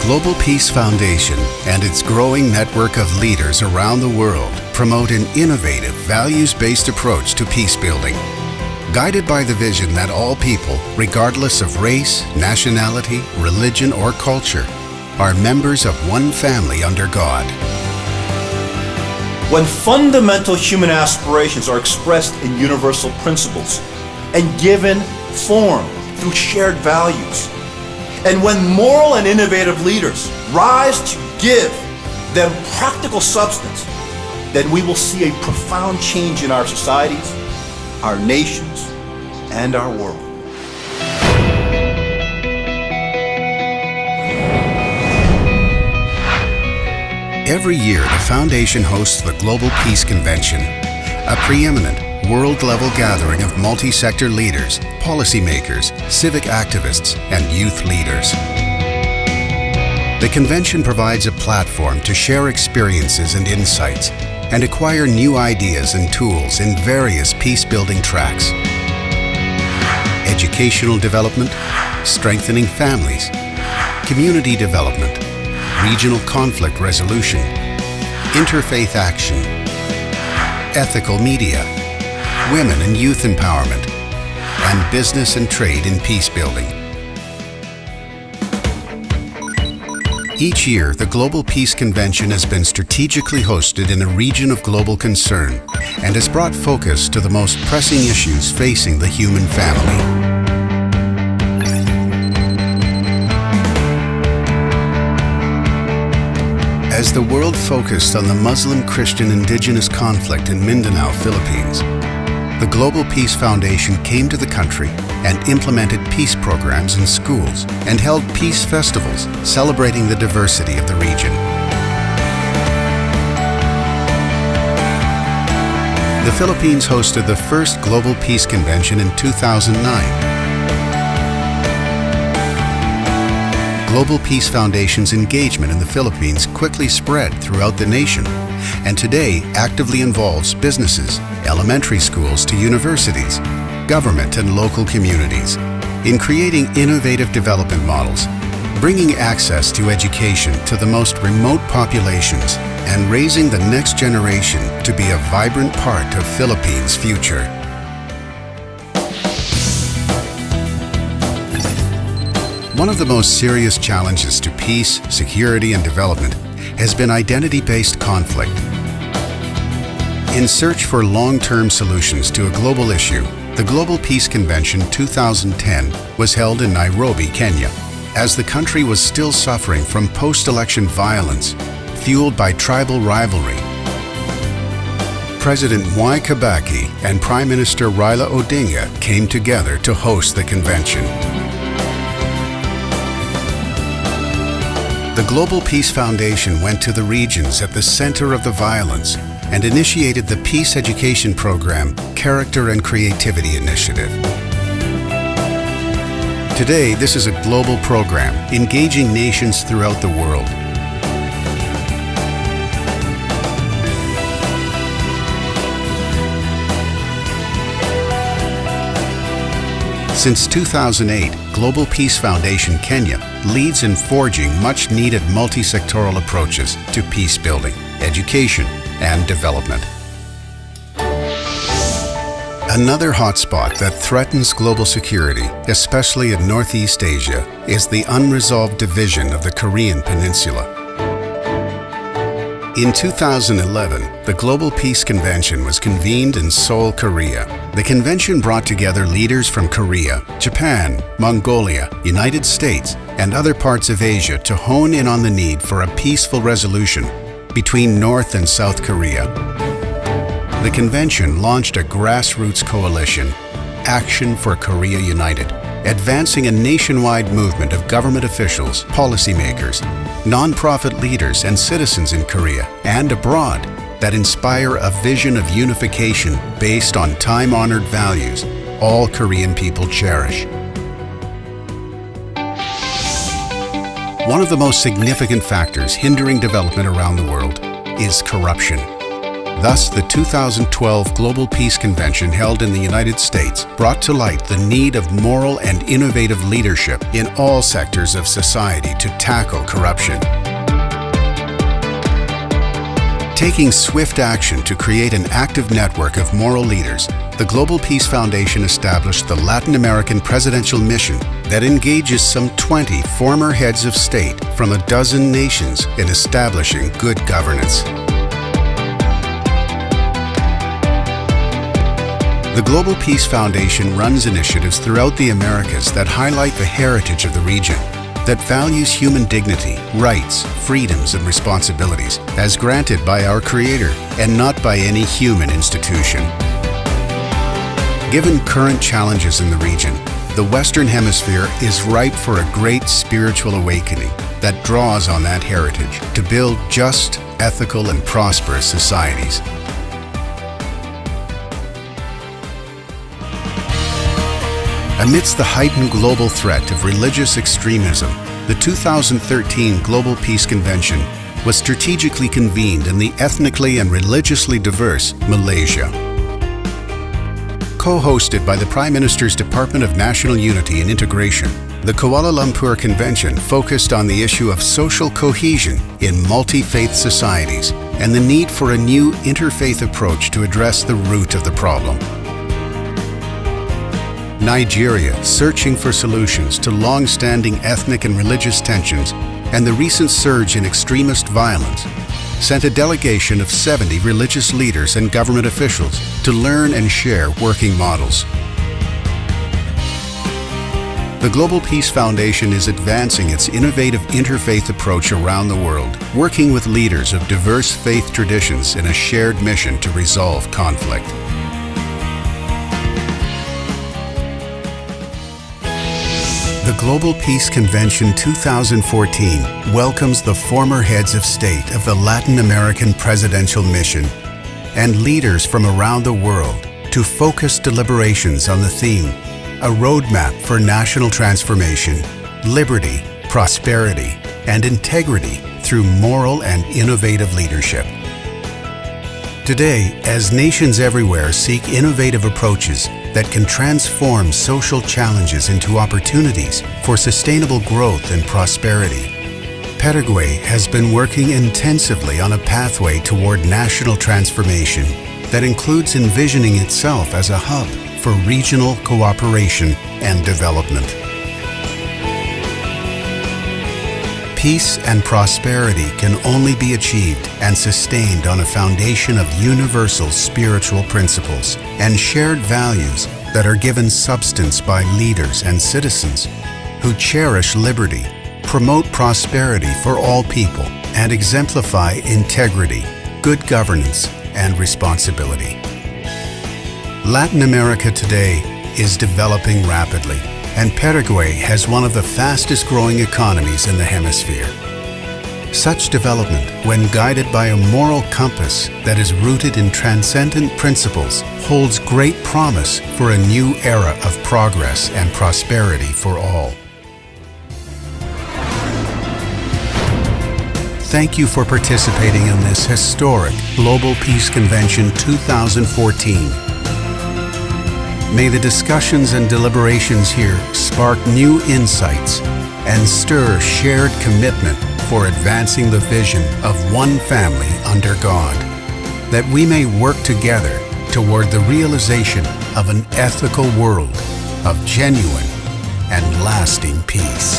Global Peace Foundation and its growing network of leaders around the world promote an innovative, values-based approach to peace building. Guided by the vision that all people, regardless of race, nationality, religion, or culture, are members of one family under God. When fundamental human aspirations are expressed in universal principles and given form through shared values, and when moral and innovative leaders rise to give them practical substance, then we will see a profound change in our societies, our nations, and our world. Every year, the Foundation hosts the Global Peace Convention, a preeminent, world-level gathering of multi-sector leaders, policymakers, civic activists, and youth leaders. The convention provides a platform to share experiences and insights and acquire new ideas and tools in various peace-building tracks. Educational development, strengthening families, community development, regional conflict resolution, interfaith action, ethical media, women and youth empowerment, and business and trade in peace building. Each year, the Global Peace Convention has been strategically hosted in a region of global concern and has brought focus to the most pressing issues facing the human family. As the world focused on the Muslim-Christian indigenous conflict in Mindanao, Philippines, the Global Peace Foundation came to the country and implemented peace programs in schools and held peace festivals celebrating the diversity of the region. The Philippines hosted the first Global Peace Convention in 2009. Global Peace Foundation's engagement in the Philippines quickly spread throughout the nation, and today actively involves businesses, elementary schools to universities, government and local communities, in creating innovative development models, bringing access to education to the most remote populations, and raising the next generation to be a vibrant part of Philippines' future. One of the most serious challenges to peace, security, and development has been identity-based conflict. In search for long-term solutions to a global issue, the Global Peace Convention 2010 was held in Nairobi, Kenya, as the country was still suffering from post-election violence fueled by tribal rivalry. President Mwai Kibaki and Prime Minister Raila Odinga came together to host the convention. The Global Peace Foundation went to the regions at the center of the violence and initiated the Peace Education Program Character and Creativity Initiative. Today, this is a global program engaging nations throughout the world. Since 2008, Global Peace Foundation Kenya leads in forging much-needed multi-sectoral approaches to peace building, education, and development. Another hotspot that threatens global security, especially in Northeast Asia, is the unresolved division of the Korean Peninsula. In 2011, the Global Peace Convention was convened in Seoul, Korea. The convention brought together leaders from Korea, Japan, Mongolia, United States, and other parts of Asia to hone in on the need for a peaceful resolution between North and South Korea. The convention launched a grassroots coalition, Action for Korea United, advancing a nationwide movement of government officials, policymakers, non-profit leaders, and citizens in Korea and abroad that inspire a vision of unification based on time-honored values all Korean people cherish. One of the most significant factors hindering development around the world is corruption. Thus, the 2012 Global Peace Convention held in the United States brought to light the need of moral and innovative leadership in all sectors of society to tackle corruption. Taking swift action to create an active network of moral leaders, the Global Peace Foundation established the Latin American Presidential Mission that engages some 20 former heads of state from a dozen nations in establishing good governance. The Global Peace Foundation runs initiatives throughout the Americas that highlight the heritage of the region, that values human dignity, rights, freedoms, and responsibilities as granted by our Creator and not by any human institution. Given current challenges in the region, the Western Hemisphere is ripe for a great spiritual awakening that draws on that heritage to build just, ethical, and prosperous societies. Amidst the heightened global threat of religious extremism, the 2013 Global Peace Convention was strategically convened in the ethnically and religiously diverse Malaysia. Co-hosted by the Prime Minister's Department of National Unity and Integration, the Kuala Lumpur Convention focused on the issue of social cohesion in multi-faith societies and the need for a new interfaith approach to address the root of the problem. Nigeria, searching for solutions to long-standing ethnic and religious tensions and the recent surge in extremist violence, sent a delegation of 70 religious leaders and government officials to learn and share working models. The Global Peace Foundation is advancing its innovative interfaith approach around the world, working with leaders of diverse faith traditions in a shared mission to resolve conflict. The Global Peace Convention 2014 welcomes the former heads of state of the Latin American Presidential Mission and leaders from around the world to focus deliberations on the theme, a roadmap for national transformation, liberty, prosperity, and integrity through moral and innovative leadership. Today, as nations everywhere seek innovative approaches that can transform social challenges into opportunities for sustainable growth and prosperity, Paraguay has been working intensively on a pathway toward national transformation that includes envisioning itself as a hub for regional cooperation and development. Peace and prosperity can only be achieved and sustained on a foundation of universal spiritual principles and shared values that are given substance by leaders and citizens who cherish liberty, promote prosperity for all people, and exemplify integrity, good governance, and responsibility. Latin America today is developing rapidly, and Paraguay has one of the fastest growing economies in the hemisphere. Such development, when guided by a moral compass that is rooted in transcendent principles, holds great promise for a new era of progress and prosperity for all. Thank you for participating in this historic Global Peace Convention 2014. May the discussions and deliberations here spark new insights and stir shared commitment for advancing the vision of one family under God, that we may work together toward the realization of an ethical world of genuine and lasting peace.